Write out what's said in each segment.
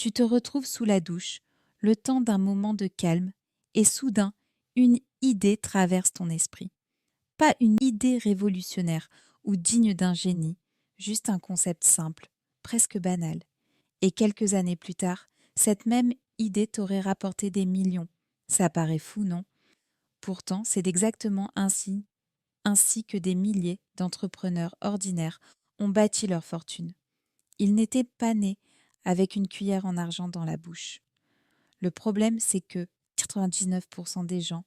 Tu te retrouves sous la douche, le temps d'un moment de calme, et soudain, une idée traverse ton esprit. Pas une idée révolutionnaire ou digne d'un génie, juste un concept simple, presque banal. Et quelques années plus tard, cette même idée t'aurait rapporté des millions. Ça paraît fou, non? Pourtant, c'est exactement ainsi que des milliers d'entrepreneurs ordinaires ont bâti leur fortune. Ils n'étaient pas nés avec une cuillère en argent dans la bouche. Le problème, c'est que 99% des gens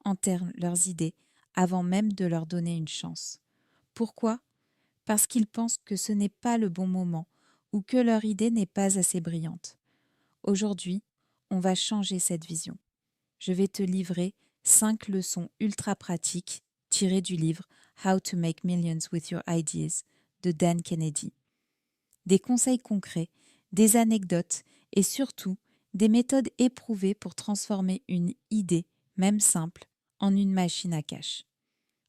enterrent leurs idées avant même de leur donner une chance. Pourquoi? Parce qu'ils pensent que ce n'est pas le bon moment ou que leur idée n'est pas assez brillante. Aujourd'hui, on va changer cette vision. Je vais te livrer 5 leçons ultra pratiques tirées du livre How to Make Millions with Your Ideas de Dan Kennedy. Des conseils concrets, des anecdotes et surtout des méthodes éprouvées pour transformer une idée, même simple, en une machine à cash.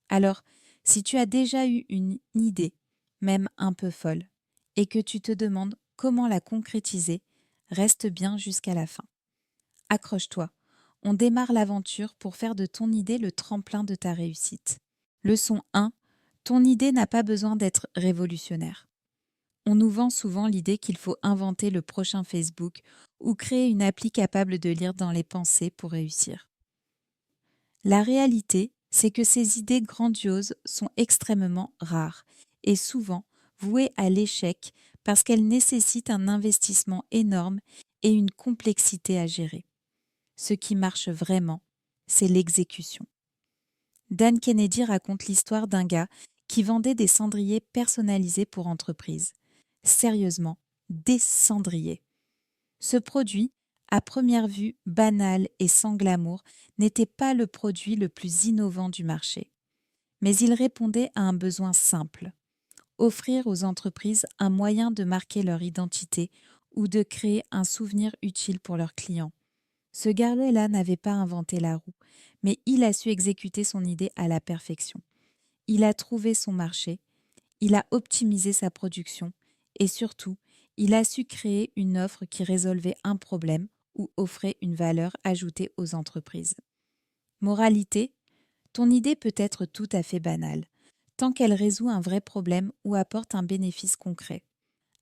Alors, si tu as déjà eu une idée, même un peu folle, et que tu te demandes comment la concrétiser, reste bien jusqu'à la fin. Accroche-toi, on démarre l'aventure pour faire de ton idée le tremplin de ta réussite. Leçon 1. Ton idée n'a pas besoin d'être révolutionnaire. On nous vend souvent l'idée qu'il faut inventer le prochain Facebook ou créer une appli capable de lire dans les pensées pour réussir. La réalité, c'est que ces idées grandioses sont extrêmement rares et souvent vouées à l'échec parce qu'elles nécessitent un investissement énorme et une complexité à gérer. Ce qui marche vraiment, c'est l'exécution. Dan Kennedy raconte l'histoire d'un gars qui vendait des cendriers personnalisés pour entreprises. Sérieusement, des cendriers. Ce produit, à première vue banal et sans glamour, n'était pas le produit le plus innovant du marché. Mais il répondait à un besoin simple: offrir aux entreprises un moyen de marquer leur identité ou de créer un souvenir utile pour leurs clients. Ce gars-là n'avait pas inventé la roue, mais il a su exécuter son idée à la perfection. Il a trouvé son marché, il a optimisé sa production et surtout, il a su créer une offre qui résolvait un problème ou offrait une valeur ajoutée aux entreprises. Moralité, ton idée peut être tout à fait banale, tant qu'elle résout un vrai problème ou apporte un bénéfice concret.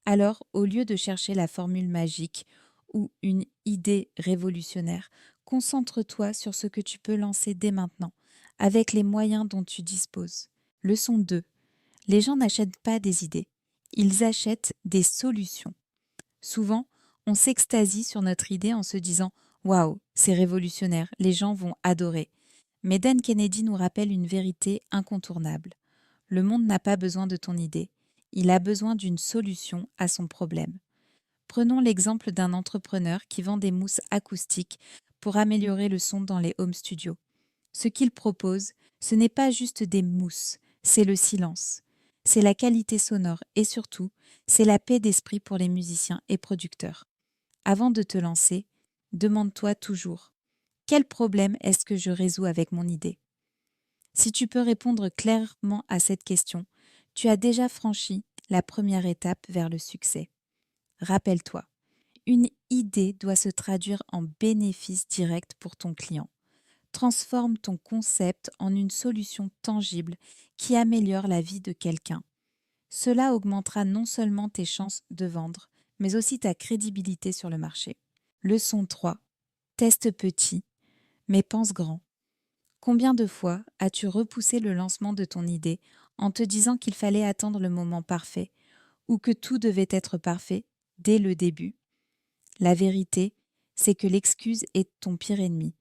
Alors, au lieu de chercher la formule magique ou une idée révolutionnaire, concentre-toi sur ce que tu peux lancer dès maintenant, avec les moyens dont tu disposes. Leçon 2. Les gens n'achètent pas des idées, ils achètent des solutions. Souvent, on s'extasie sur notre idée en se disant « Waouh, c'est révolutionnaire, les gens vont adorer ». Mais Dan Kennedy nous rappelle une vérité incontournable. Le monde n'a pas besoin de ton idée, il a besoin d'une solution à son problème. Prenons l'exemple d'un entrepreneur qui vend des mousses acoustiques pour améliorer le son dans les home studios. Ce qu'il propose, ce n'est pas juste des mousses, c'est le silence. C'est la qualité sonore et surtout, c'est la paix d'esprit pour les musiciens et producteurs. Avant de te lancer, demande-toi toujours: quel problème est-ce que je résous avec mon idée? Si tu peux répondre clairement à cette question, tu as déjà franchi la première étape vers le succès. Rappelle-toi, une idée doit se traduire en bénéfice direct pour ton client. Transforme ton concept en une solution tangible qui améliore la vie de quelqu'un. Cela augmentera non seulement tes chances de vendre, mais aussi ta crédibilité sur le marché. Leçon 3. Teste petit, mais pense grand. Combien de fois as-tu repoussé le lancement de ton idée en te disant qu'il fallait attendre le moment parfait ou que tout devait être parfait dès le début? La vérité, c'est que l'excuse est ton pire ennemi.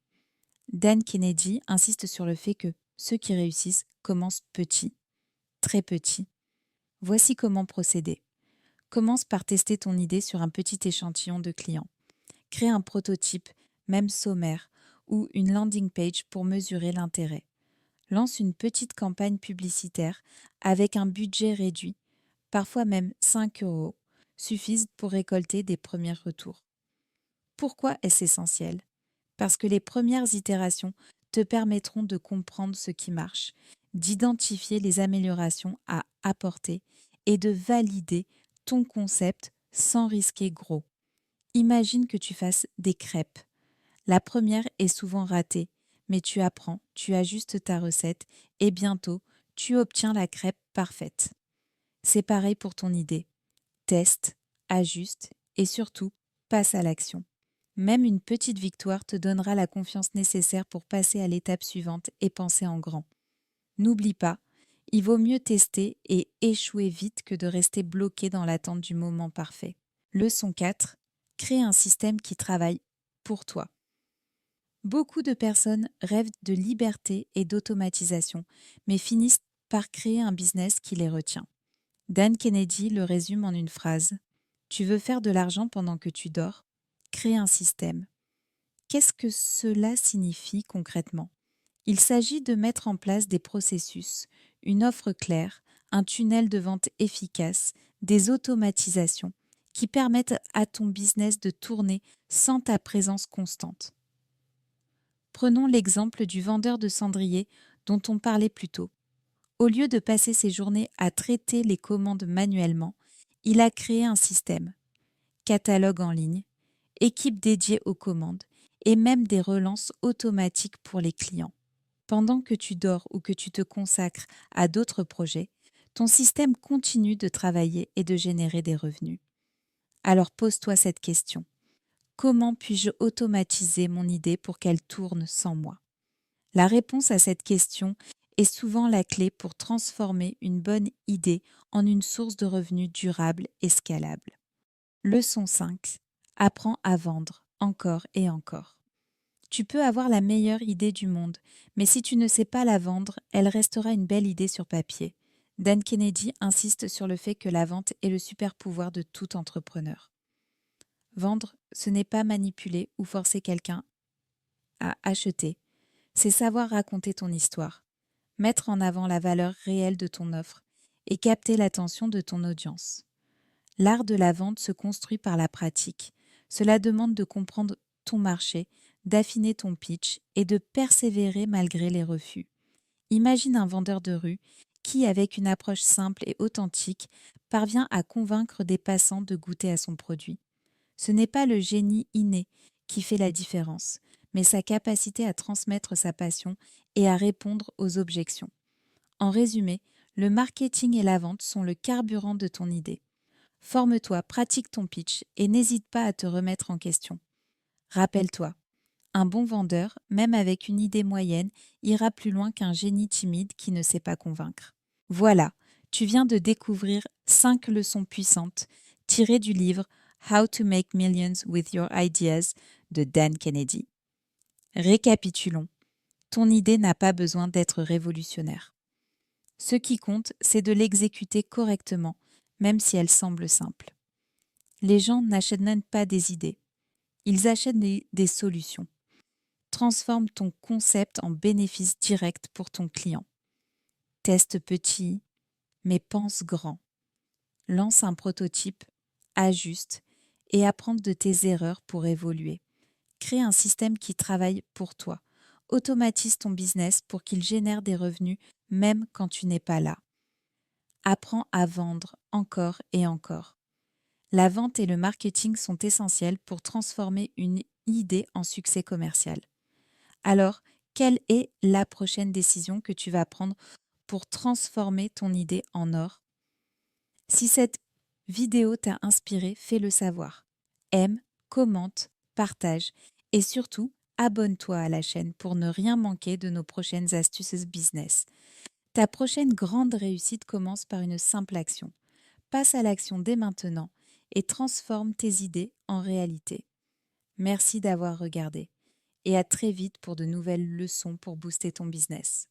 Dan Kennedy insiste sur le fait que ceux qui réussissent commencent petits, très petits. Voici comment procéder. Commence par tester ton idée sur un petit échantillon de clients. Crée un prototype, même sommaire, ou une landing page pour mesurer l'intérêt. Lance une petite campagne publicitaire avec un budget réduit, parfois même 5 € suffisent pour récolter des premiers retours. Pourquoi est-ce essentiel? Parce que les premières itérations te permettront de comprendre ce qui marche, d'identifier les améliorations à apporter et de valider ton concept sans risquer gros. Imagine que tu fasses des crêpes. La première est souvent ratée, mais tu apprends, tu ajustes ta recette et bientôt, tu obtiens la crêpe parfaite. C'est pareil pour ton idée. Teste, ajuste et surtout, passe à l'action. Même une petite victoire te donnera la confiance nécessaire pour passer à l'étape suivante et penser en grand. N'oublie pas, il vaut mieux tester et échouer vite que de rester bloqué dans l'attente du moment parfait. Leçon 4. Crée un système qui travaille pour toi. Beaucoup de personnes rêvent de liberté et d'automatisation, mais finissent par créer un business qui les retient. Dan Kennedy le résume en une phrase. Tu veux faire de l'argent pendant que tu dors? Crée un système. Qu'est-ce que cela signifie concrètement? Il s'agit de mettre en place des processus, une offre claire, un tunnel de vente efficace, des automatisations qui permettent à ton business de tourner sans ta présence constante. Prenons l'exemple du vendeur de cendriers dont on parlait plus tôt. Au lieu de passer ses journées à traiter les commandes manuellement, il a créé un système, catalogue en ligne, équipe dédiée aux commandes et même des relances automatiques pour les clients. Pendant que tu dors ou que tu te consacres à d'autres projets, ton système continue de travailler et de générer des revenus. Alors pose-toi cette question. Comment puis-je automatiser mon idée pour qu'elle tourne sans moi? La réponse à cette question est souvent la clé pour transformer une bonne idée en une source de revenus durable et scalable. Leçon 5. Apprends à vendre encore et encore. Tu peux avoir la meilleure idée du monde, mais si tu ne sais pas la vendre, elle restera une belle idée sur papier. Dan Kennedy insiste sur le fait que la vente est le super pouvoir de tout entrepreneur. Vendre, ce n'est pas manipuler ou forcer quelqu'un à acheter, c'est savoir raconter ton histoire, mettre en avant la valeur réelle de ton offre et capter l'attention de ton audience. L'art de la vente se construit par la pratique. Cela demande de comprendre ton marché, d'affiner ton pitch et de persévérer malgré les refus. Imagine un vendeur de rue qui, avec une approche simple et authentique, parvient à convaincre des passants de goûter à son produit. Ce n'est pas le génie inné qui fait la différence, mais sa capacité à transmettre sa passion et à répondre aux objections. En résumé, le marketing et la vente sont le carburant de ton idée. Forme-toi, pratique ton pitch et n'hésite pas à te remettre en question. Rappelle-toi, un bon vendeur, même avec une idée moyenne, ira plus loin qu'un génie timide qui ne sait pas convaincre. Voilà, tu viens de découvrir 5 leçons puissantes tirées du livre How to Make Millions with Your Ideas de Dan Kennedy. Récapitulons. Ton idée n'a pas besoin d'être révolutionnaire. Ce qui compte, c'est de l'exécuter correctement, même si elle semble simple. Les gens n'achètent même pas des idées. Ils achètent des solutions. Transforme ton concept en bénéfice direct pour ton client. Teste petit, mais pense grand. Lance un prototype, ajuste et apprends de tes erreurs pour évoluer. Crée un système qui travaille pour toi. Automatise ton business pour qu'il génère des revenus même quand tu n'es pas là. Apprends à vendre encore et encore. La vente et le marketing sont essentiels pour transformer une idée en succès commercial. Alors, quelle est la prochaine décision que tu vas prendre pour transformer ton idée en or? Si cette vidéo t'a inspiré, fais-le savoir. Aime, commente, partage et surtout, abonne-toi à la chaîne pour ne rien manquer de nos prochaines astuces business. Ta prochaine grande réussite commence par une simple action. Passe à l'action dès maintenant et transforme tes idées en réalité. Merci d'avoir regardé et à très vite pour de nouvelles leçons pour booster ton business.